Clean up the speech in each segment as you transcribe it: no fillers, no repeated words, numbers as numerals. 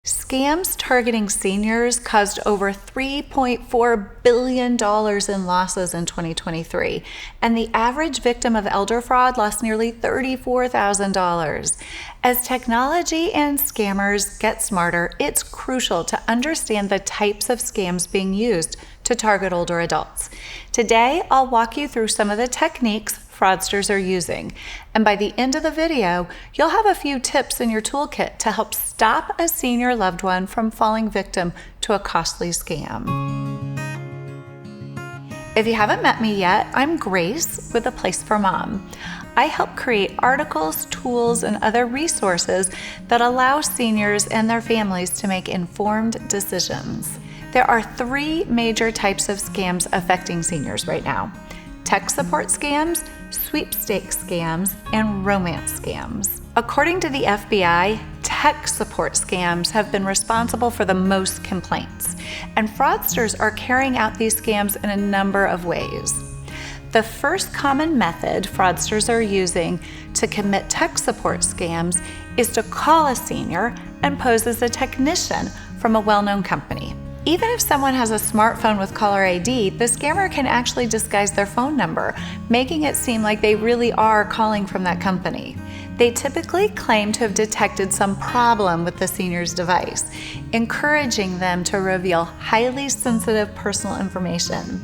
Scams targeting seniors caused over $3.4 billion in losses in 2023, and the average victim of elder fraud lost nearly $34,000. As technology and scammers get smarter, it's crucial to understand the types of scams being used to target older adults. Today, I'll walk you through some of the techniques fraudsters are using, and by the end of the video, you'll have a few tips in your toolkit to help stop a senior loved one from falling victim to a costly scam. If you haven't met me yet, I'm Grace with A Place for Mom. I help create articles, tools, and other resources that allow seniors and their families to make informed decisions. There are three major types of scams affecting seniors right now: tech support scams, sweepstakes scams, and romance scams. According to the FBI, tech support scams have been responsible for the most complaints, and fraudsters are carrying out these scams in a number of ways. The first common method fraudsters are using to commit tech support scams is to call a senior and pose as a technician from a well-known company. Even if someone has a smartphone with caller ID, the scammer can actually disguise their phone number, making it seem like they really are calling from that company. They typically claim to have detected some problem with the senior's device, encouraging them to reveal highly sensitive personal information.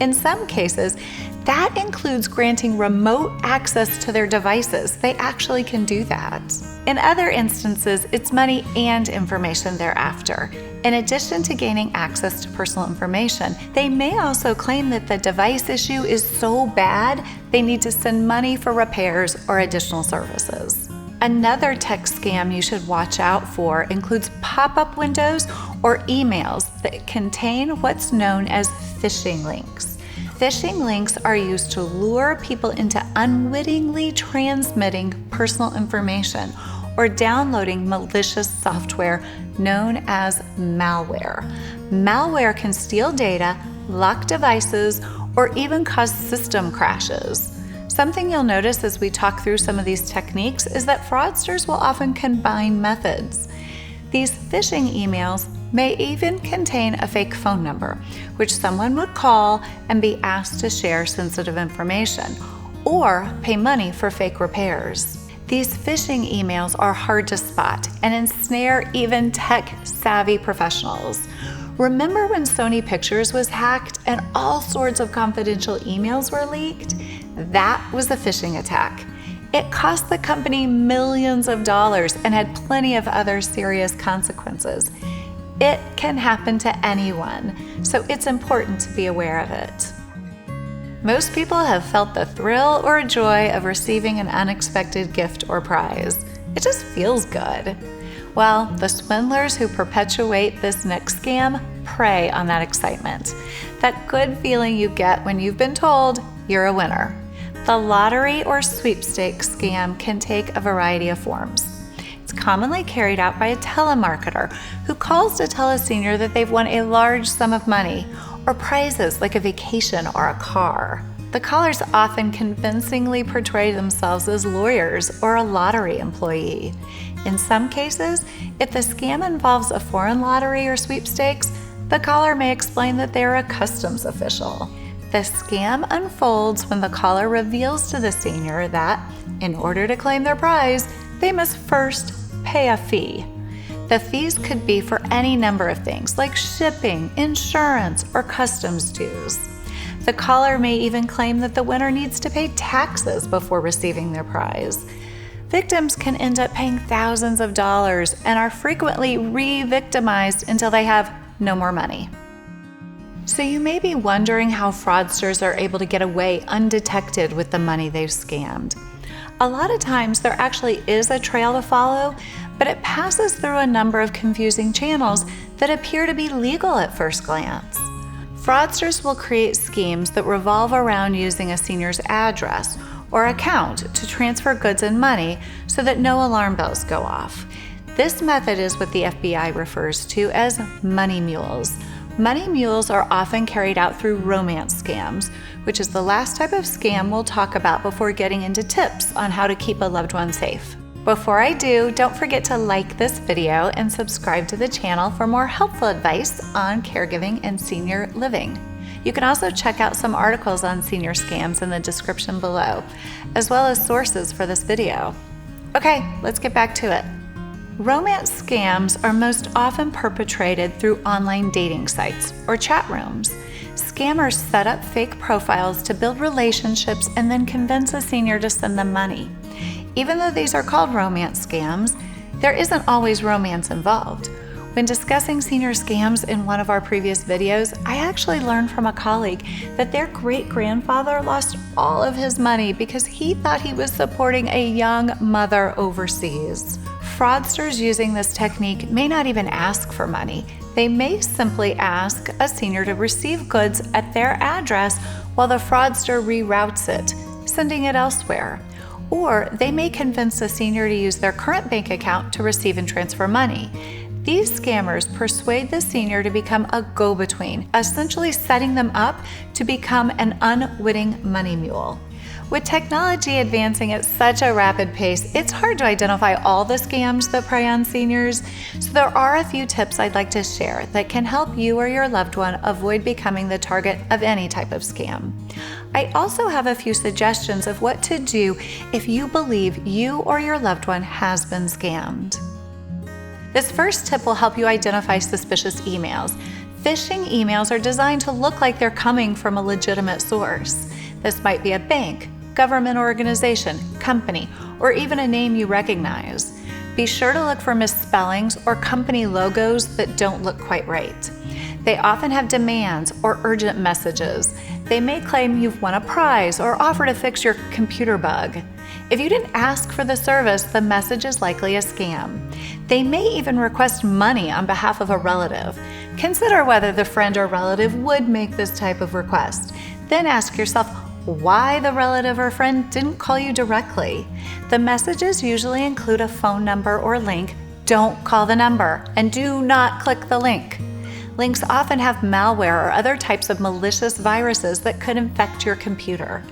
In some cases, that includes granting remote access to their devices. They actually can do that. In other instances, it's money and information they're after. In addition to gaining access to personal information, they may also claim that the device issue is so bad, they need to send money for repairs or additional services. Another tech scam you should watch out for includes pop-up windows or emails that contain what's known as phishing links. Phishing links are used to lure people into unwittingly transmitting personal information or downloading malicious software known as malware. Malware can steal data, lock devices, or even cause system crashes. Something you'll notice as we talk through some of these techniques is that fraudsters will often combine methods. These phishing emails may even contain a fake phone number, which someone would call and be asked to share sensitive information, or pay money for fake repairs. These phishing emails are hard to spot and ensnare even tech-savvy professionals. Remember when Sony Pictures was hacked and all sorts of confidential emails were leaked? That was a phishing attack. It cost the company millions of dollars and had plenty of other serious consequences. It can happen to anyone, so it's important to be aware of it. Most people have felt the thrill or joy of receiving an unexpected gift or prize. It just feels good. Well, the swindlers who perpetuate this next scam prey on that excitement. That good feeling you get when you've been told you're a winner. The lottery or sweepstakes scam can take a variety of forms. It's commonly carried out by a telemarketer who calls to tell a senior that they've won a large sum of money or prizes like a vacation or a car. The callers often convincingly portray themselves as lawyers or a lottery employee. In some cases, if the scam involves a foreign lottery or sweepstakes, the caller may explain that they're a customs official. The scam unfolds when the caller reveals to the senior that, in order to claim their prize, they must first pay a fee. The fees could be for any number of things like shipping, insurance, or customs dues. The caller may even claim that the winner needs to pay taxes before receiving their prize. Victims can end up paying thousands of dollars and are frequently re-victimized until they have no more money. So you may be wondering how fraudsters are able to get away undetected with the money they've scammed. A lot of times there actually is a trail to follow, but it passes through a number of confusing channels that appear to be legal at first glance. Fraudsters will create schemes that revolve around using a senior's address or account to transfer goods and money so that no alarm bells go off. This method is what the FBI refers to as money mules. Money mules are often carried out through romance scams, which is the last type of scam we'll talk about before getting into tips on how to keep a loved one safe. Before I do, don't forget to like this video and subscribe to the channel for more helpful advice on caregiving and senior living. You can also check out some articles on senior scams in the description below, as well as sources for this video. Okay, let's get back to it. Romance scams are most often perpetrated through online dating sites or chat rooms. Scammers set up fake profiles to build relationships and then convince a senior to send them money. Even though these are called romance scams, there isn't always romance involved. When discussing senior scams in one of our previous videos, I actually learned from a colleague that their great-grandfather lost all of his money because he thought he was supporting a young mother overseas. Fraudsters using this technique may not even ask for money. They may simply ask a senior to receive goods at their address while the fraudster reroutes it, sending it elsewhere. Or they may convince the senior to use their current bank account to receive and transfer money. These scammers persuade the senior to become a go-between, essentially setting them up to become an unwitting money mule. With technology advancing at such a rapid pace, it's hard to identify all the scams that prey on seniors, so there are a few tips I'd like to share that can help you or your loved one avoid becoming the target of any type of scam. I also have a few suggestions of what to do if you believe you or your loved one has been scammed. This first tip will help you identify suspicious emails. Phishing emails are designed to look like they're coming from a legitimate source. This might be a bank, government organization, company, or even a name you recognize. Be sure to look for misspellings or company logos that don't look quite right. They often have demands or urgent messages. They may claim you've won a prize or offer to fix your computer bug. If you didn't ask for the service, the message is likely a scam. They may even request money on behalf of a relative. Consider whether the friend or relative would make this type of request. Then ask yourself why the relative or friend didn't call you directly. The messages usually include a phone number or link. Don't call the number and do not click the link. Links often have malware or other types of malicious viruses that could infect your computer.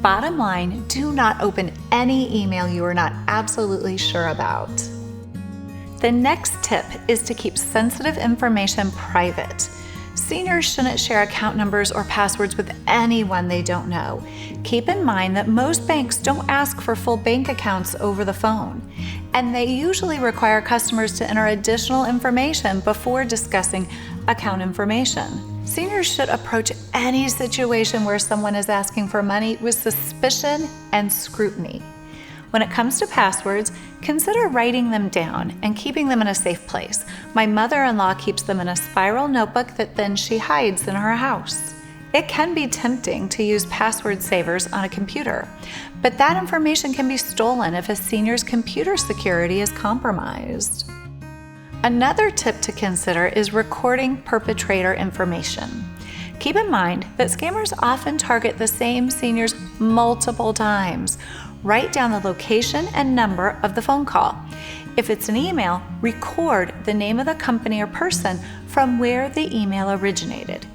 Bottom line, do not open any email you are not absolutely sure about. The next tip is to keep sensitive information private. Seniors shouldn't share account numbers or passwords with anyone they don't know. Keep in mind that most banks don't ask for full bank accounts over the phone, and they usually require customers to enter additional information before discussing account information. Seniors should approach any situation where someone is asking for money with suspicion and scrutiny. When it comes to passwords, consider writing them down and keeping them in a safe place. My mother-in-law keeps them in a spiral notebook that then she hides in her house. It can be tempting to use password savers on a computer, but that information can be stolen if a senior's computer security is compromised. Another tip to consider is recording perpetrator information. Keep in mind that scammers often target the same seniors multiple times. Write down the location and number of the phone call. If it's an email, record the name of the company or person from where the email originated.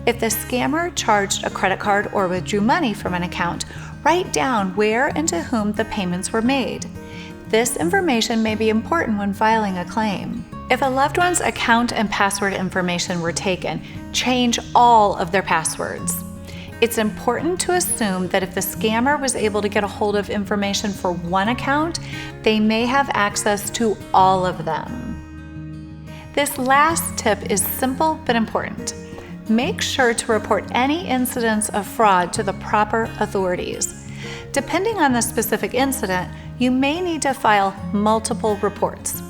If the scammer charged a credit card or withdrew money from an account, write down where and to whom the payments were made. This information may be important when filing a claim. If a loved one's account and password information were taken, change all of their passwords. It's important to assume that if the scammer was able to get a hold of information for one account, they may have access to all of them. This last tip is simple but important. Make sure to report any incidents of fraud to the proper authorities. Depending on the specific incident, you may need to file multiple reports.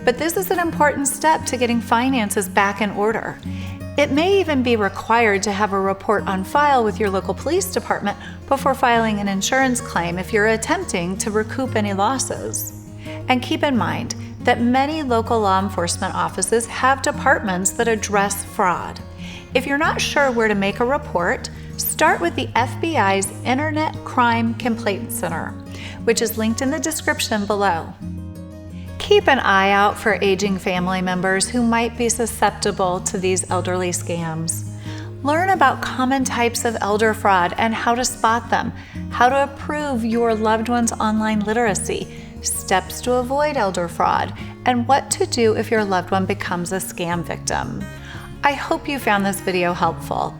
But this is an important step to getting finances back in order. It may even be required to have a report on file with your local police department before filing an insurance claim if you're attempting to recoup any losses. And keep in mind that many local law enforcement offices have departments that address fraud. If you're not sure where to make a report, start with the FBI's Internet Crime Complaint Center, which is linked in the description below. Keep an eye out for aging family members who might be susceptible to these elderly scams. Learn about common types of elder fraud and how to spot them, how to improve your loved one's online literacy. steps to avoid elder fraud, and what to do if your loved one becomes a scam victim. I hope you found this video helpful.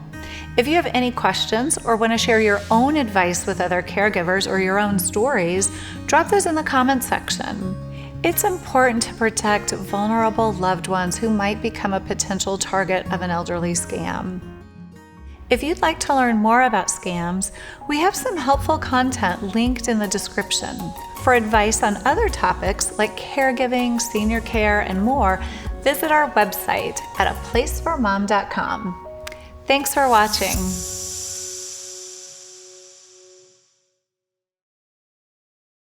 If you have any questions or want to share your own advice with other caregivers or your own stories, drop those in the comments section. It's important to protect vulnerable loved ones who might become a potential target of an elderly scam. If you'd like to learn more about scams, we have some helpful content linked in the description. For advice on other topics like caregiving, senior care, and more, visit our website at aplaceformom.com. Thanks for watching.